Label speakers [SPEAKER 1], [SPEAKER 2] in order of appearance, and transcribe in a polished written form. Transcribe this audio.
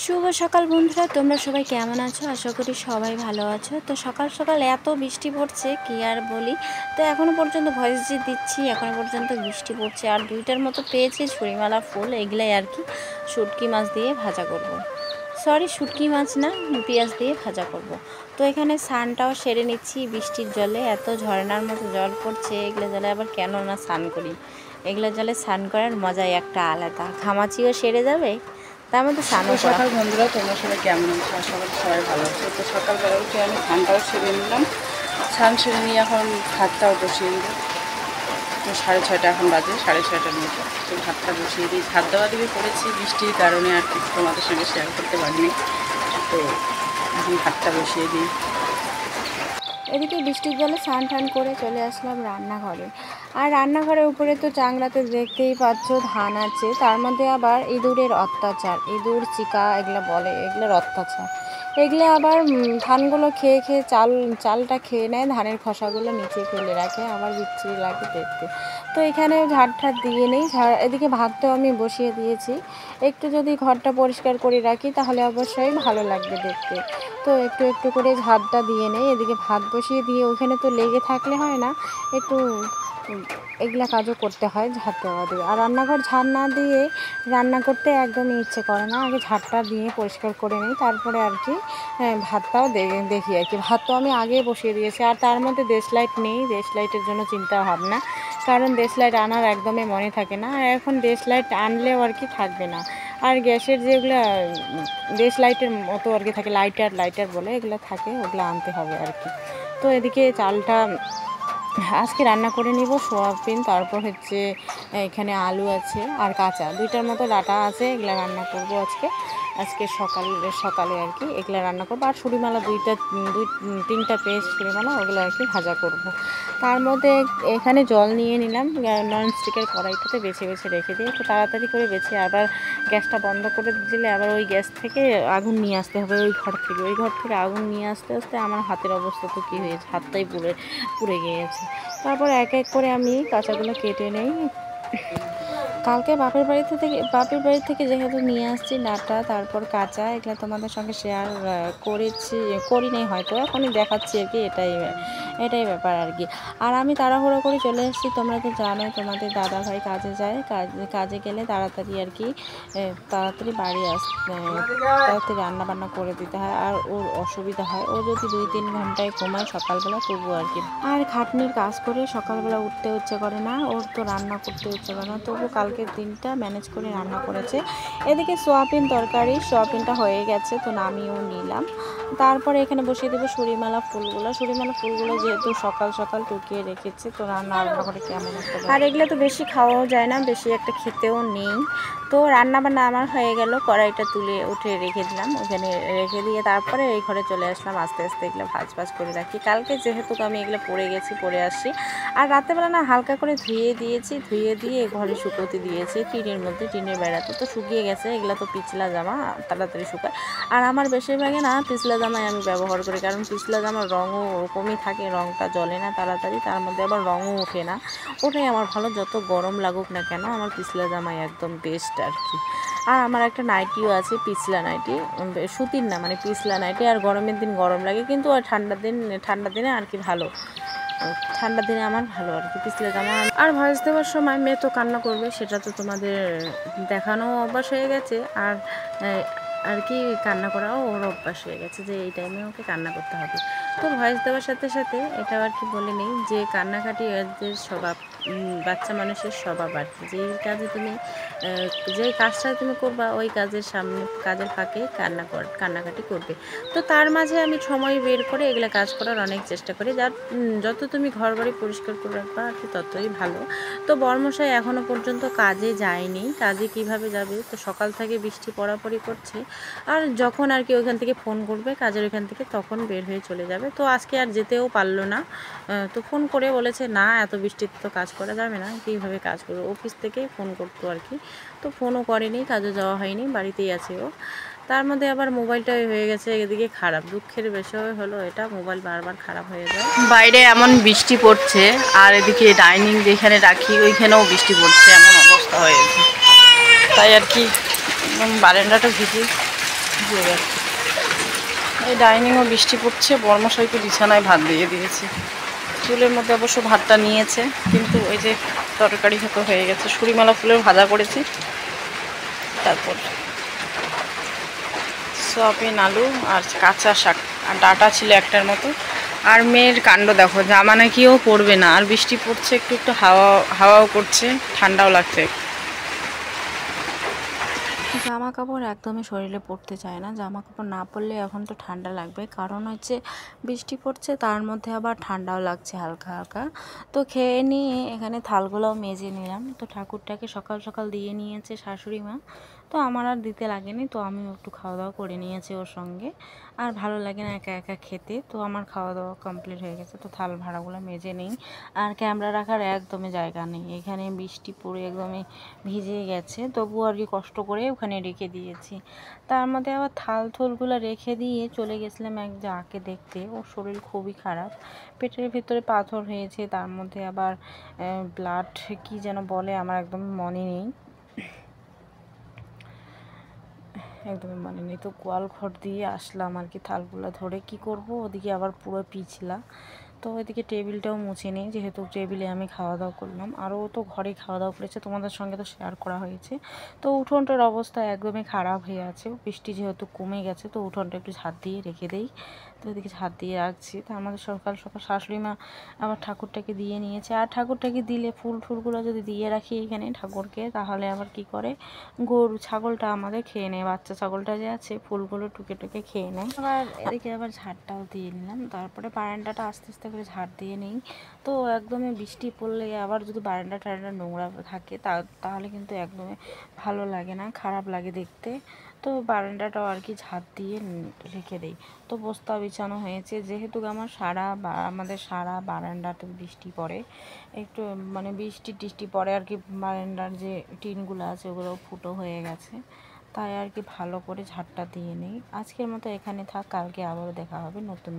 [SPEAKER 1] শুভ সকাল বন্ধুরা, তোমরা সবাই কেমন আছো? আশা করি সবাই ভালো আছো। তো সকাল সকাল এত বৃষ্টি পড়ছে কি আর বলি। তো এখনও পর্যন্ত ভয়েস যে দিচ্ছি এখনও পর্যন্ত বৃষ্টি পড়ছে। আর 2টার মতো পেয়েছি ছুরিমালা ফুল, এগুলাই আর কি শুটকি মাছ দিয়ে ভাজা করব। সরি, শুটকি মাছ না, পেঁয়াজ দিয়ে ভাজা করব। তো এখানে স্নানটাও সেরে নিচ্ছি বৃষ্টির জলে। এত ঝর্ণার মতো জল পড়ছে, এগুলো জলে আবার কেন না স্নান করি। এগুলো জলে স্নান করার মজাই একটা আলাদা, ঘামাচিও সেরে যাবে, তার মধ্যে স্নানও করা।
[SPEAKER 2] সকাল বন্ধুরা, তোমরা সবাই কেমন আছো? আশা করি সবাই ভালো আছো। তো সকালবেলা উঠে আমি স্নানটাও সেরে নিলাম। স্নান সেরে নিয়ে এখন ভাতটাও বসিয়ে দিল। তো 6:30 এখন বাজে, 6:30টার মতো। তো ভাতটা বসিয়ে দিই। ভাত দেওয়া দিকে করেছি বৃষ্টির কারণে আর কি তোমাদের সঙ্গে শেয়ার করতে পারিনি। তো এখন ভাতটা বসিয়ে দিই।
[SPEAKER 1] এদিকে বৃষ্টির জলে স্নান টান করে চলে আসলাম রান্নাঘরে। আর রান্নাঘরের উপরে তো চাংড়াতে দেখতেই পাচ্ছ ধান আছে, তার মধ্যে আবার ইঁদুরের অত্যাচার, ইঁদুর চিকা এগুলো বলে, এগুলোর অত্যাচার। এগুলো আবার ধানগুলো খেয়ে খেয়ে চালটা খেয়ে নেয়, ধানের খোসাগুলো নিচে ফেলে রাখে, আবার বিচ্ছিরি লাগে দেখতে। তো এখানে ঝাড় ঠাড় দিয়ে নেই, এদিকে ভাতটাও আমি বসিয়ে দিয়েছি। একটু যদি ঘরটা পরিষ্কার করে রাখি তাহলে অবশ্যই ভালো লাগবে দেখতে। তো একটু একটু করে ঝাড়টা দিয়ে নেই। এদিকে ভাত বসিয়ে দিয়ে ওখানে তো লেগে থাকলে হয় না, একটু এগুলা কাজও করতে হয়, ঝাড় দেওয়া দিয়ে। আর রান্নাঘর ঝাড় না দিয়ে রান্না করতে একদমই ইচ্ছে করে না। আগে ঝাড়টা দিয়ে পরিষ্কার করে নিই, তারপরে আর কি ভাতটাও দেখি আর কি। ভাত তো আমি আগেই বসিয়ে দিয়েছি। আর তার মধ্যে দেশলাইট নেই, দেশলাইটের জন্য চিন্তা ভাবনা, কারণ দেশলাইট আনার একদমই মনে থাকে না। আর এখন দেশলাইট আনলেও আর কি থাকবে না। আর গ্যাসের যেগুলো দেশলাইটের মতো আর কি থাকে, লাইটার বলে এগুলো থাকে, ওগুলো আনতে হবে আর কি। তো এদিকে চালটা আজকে রান্না করে নিব সোয়াবিন, তারপর হচ্ছে এখানে আলু আছে আর কাঁচা 2টার মতো ডাটা আছে, এগুলো রান্না করব আজকে সকালে আর কি এগুলো রান্না করবো। আর ছুরিমালা 3টা পেস্ট ছুরিমালা, ওগুলো আর কি ভাজা করব। তার মধ্যে এখানে জল নিয়ে নিলাম, ননস্টিকের কড়াইটাতে বেছে বেছে রেখে দিয়ে একটু তাড়াতাড়ি করে বেছে আবার গ্যাসটা বন্ধ করে দিলে আবার ওই গ্যাস থেকে আগুন নিয়ে আসতে হবে, ওই ঘর থেকে আগুন নিয়ে আসতে আসতে আমার হাতের অবস্থা তো কী হয়েছে, হাতটাই পুড়ে গিয়েছে। তারপর এক এক করে আমি কাঁচাগুলো কেটে নেই। কালকে বাপের বাড়ি থেকে যেহেতু নিয়ে আসছি ডাঁটা, তারপর কাঁচা, এগুলো তোমাদের সঙ্গে শেয়ার করিনি হয়তো, এখনই দেখাচ্ছি আর কি, এটাই ব্যাপার আর কি। আর আমি তাড়াহুড়ো করে চলে এসেছি, তোমরা তো জানোই তোমাদের দাদা ভাই কাজে যায়, কাজে গেলে তাড়াতাড়ি আর কি তাড়াতাড়ি তাড়াতাড়ি রান্নাবান্না করে দিতে হয়। আর ওর অসুবিধা হয়, ও যদি 2-3 ঘন্টায় ঘুমায় সকালবেলা তবু আর কি। আর খাটনির কাজ করে সকালবেলা উঠতে ইচ্ছে করে না, ওর তো রান্না করতে ইচ্ছে করে না, তবু কালকের দিনটা ম্যানেজ করে রান্না করেছে। এদিকে সোয়াবিনটা হয়ে গেছে, তো নামিয়েও নিলাম। তারপরে এখানে বসিয়ে দেবো সুরিমালা ফুলগুলো যেহেতু সকাল সকাল টুকিয়ে রেখেছে, তো রান্না করে কেমন একটা। আর এগুলো তো বেশি খাওয়াও যায় না, বেশি একটা খেতেও নেই। তো রান্নাবান্না আমার হয়ে গেল, কড়াইটা তুলে উঠে রেখে দিলাম, ওখানে রেখে দিয়ে তারপরে এই ঘরে চলে আসলাম। আস্তে আস্তে এগুলো ভাজ করে রাখি, কালকে যেহেতু আমি এগুলো পরে আসি। আর রাতেরবেলা না হালকা করে ধুয়ে দিয়ে ঘরে শুকোতে দিয়েছি টিনের বেড়াতে, তো শুকিয়ে গেছে। এগুলো তো পিছলা জামা, তাড়াতাড়ি শুকায়। আর আমার বেশিরভাগে না পিছলা জামাই আমি ব্যবহার করি, কারণ পিছলা জামার রঙও ওরকমই থাকে, রঙটা জ্বলে না তাড়াতাড়ি, তার মধ্যে আবার রঙও ওঠে না। ওটাই আমার ভালো, যত গরম লাগুক না কেন আমার পিছলা জামাই একদম বেস্ট আর কি। আর আমার একটা নাইটিও আছে, পিছলা নাইটি, সুতির না মানে পিছলা নাইটি। আর গরমের দিন গরম লাগে, কিন্তু আর ঠান্ডা দিনে আর কি ভালো, ঠান্ডার দিনে আমার ভালো আর কি পিছলা জামা। আর ভয়েস দেওয়ার সময় মেয়ে তো কান্না করবে, সেটা তো তোমাদের দেখানো অভ্যাস হয়ে গেছে। আর কি কান্না করাও ওর অভ্যাস হয়ে গেছে, যে এই টাইমে ওকে কান্না করতে হবে। তো ভয়েস দেওয়ার সাথে সাথে এটাও আর কি বলে নেই যে কান্নাকাটি যে স্বভাব, বাচ্চা মানুষের স্বভাব আর কি। যেই কাজটা তুমি করবা ওই কাজের ফাঁকে কান্নাকাটি করবে। তো তার মাঝে আমি সময় বের করে এগুলো কাজ করার অনেক চেষ্টা করি, যত তুমি ঘর বাড়ি পরিষ্কার করে রাখবা আর কি ততই ভালো। তো বর্মশাই এখনও পর্যন্ত কাজে যায়নি, কাজে কিভাবে যাবে, তো সকাল থেকে বৃষ্টি পড়াপড়ি করছে। আর যখন আর কি ওইখান থেকে ফোন করবে কাজের ওইখান থেকে, তখন বের হয়ে চলে যাবে। তো আজকে আর যেতেও পারলো না, তো ফোন করে বলেছে না এত বৃষ্টিতে তো কাজ করা যাবে না, কীভাবে কাজ করবে, অফিস থেকে ফোন করতো আর কি। তো ফোনও করেনি, কাজে যাওয়া হয়নি, বাড়িতেই আছে ও। তার মধ্যে আবার মোবাইলটাই হয়ে গেছে এদিকে খারাপ, দুঃখের বিষয় হলো এটা, মোবাইল বারবার খারাপ হয়ে যায়।
[SPEAKER 2] বাইরে এমন বৃষ্টি পড়ছে, আর এদিকে ডাইনিং যেখানে রাখি ওইখানেও বৃষ্টি পড়ছে, এমন অবস্থা হয়ে গেছে। তাই আর কি বারান্দাটা ভিজে ভিজে যাচ্ছে। এই ডাইনিংও বৃষ্টি পড়ছে, বর্মশাইকে বিছানায় ভাত দিয়ে দিয়েছি। চুলের মধ্যে অবশ্য ভাতটা নিয়েছে, কিন্তু ওই যে তরকারি হতো হয়ে গেছে। সুরিমালা ফুলের ভাজা করেছি, তারপর সয়াবিন আলু আর কাঁচা শাক, আর ডাটা ছিল একটার মতো। আর মেয়ের কাণ্ড দেখো, জামা নাকিও পরবে না, আর বৃষ্টি পড়ছে, একটু একটু হাওয়াও করছে, ঠান্ডাও লাগছে।
[SPEAKER 1] জামা কাপড় একদমই শরীরে পরতে চায় না। জামা কাপড় না পরলে এখন তো ঠান্ডা লাগবে, কারণ হচ্ছে বৃষ্টি পড়ছে, তার মধ্যে আবার ঠান্ডাও লাগছে হালকা হালকা। তো খেয়ে নিয়ে এখানে থালগুলোও মেজে নিলাম। তো ঠাকুরটাকে সকাল সকাল দিয়ে নিয়েছে শাশুড়ি মা, তো আমার আর দিতে লাগেনি। তো আমি একটু খাওয়া দাওয়া করে নিয়েছি ওর সঙ্গে। আর ভালো লাগে না একা একা খেতে, তো আমার খাওয়া দাওয়া কমপ্লিট হয়ে গেছে। তো থাল ভাড়াগুলো মেজে নেই। আর ক্যামেরা রাখার একদমই জায়গা নেই, এখানে বৃষ্টি পড়ে একদমই ভিজে গেছে, তবুও আর কি কষ্ট করে ওখানে রেখে দিয়েছি। তার মধ্যে আবার থাল থলগুলো রেখে দিয়ে চলে গেছিলাম এক যাকে দেখতে। ওর শরীর খুবই খারাপ, পেটের ভিতরে পাথর হয়েছে, তার মধ্যে আবার ব্লাড কি যেন বলে, আমার একদম মনে নেই, একদমই মনে নেই। তো গোয়াল ঘর দিয়ে আসলাম আর কি থালগুলো ধরে। কি করব, ওদিকে আবার পুরো পিছলা। তো ওইদিকে টেবিলটাও মুছে নিই, যেহেতু টেবিলে আমি খাওয়া দাওয়া করলাম। আরও তো ঘরে খাওয়া দাওয়া করেছে, তোমাদের সঙ্গে তো শেয়ার করা হয়েছে। তো উঠোনটার অবস্থা একদমই খারাপ হয়ে আছে, বৃষ্টি যেহেতু কমে গেছে, তো উঠোনটা একটু ঝাঁট দিয়ে রেখে দেই। তো ওইদিকে ঝাঁট দিয়ে রাখছি। তো আমাদের সকাল সকাল শাশুড়ি মা আবার ঠাকুরটাকে দিয়ে নিয়েছে। আর ঠাকুরটাকে দিলে ফুল টুলগুলো যদি দিয়ে রাখি এখানে ঠাকুরকে, তাহলে আবার কি করে, গরু ছাগলটা আমাদের খেয়ে নেয়, বাচ্চা ছাগলটা যে আছে ফুলগুলো টুকে টুকে খেয়ে নেয়। আবার এদিকে আবার ঝাড়টাও দিয়ে নিলাম, তারপরে বারান্দাটা আস্তে আস্তে করে ঝাড় দিয়ে নেই। তো একদমই বৃষ্টি পড়লে আবার যদি বারান্দা টারান্দা নোংরা থাকে তাহলে কিন্তু একদমই ভালো লাগে না, খারাপ লাগে দেখতে। তো বারান্দাটাও আর কি ঝাড় দিয়ে রেখে দেই। তো বস্তা বিছানো হয়েছে, যেহেতু আমাদের সারা বারান্দাতে বৃষ্টি পড়ে, একটু মানে বৃষ্টি টিষ্টি পড়ে আর কি, বারান্দার যে টিনগুলো আছে ওগুলো ফুটো হয়ে গেছে, তাই আর কি ভালো করে ঝাড়টা দিয়ে নেই। আজকের মতো এখানে থাক, কালকে আবারও দেখা হবে নতুন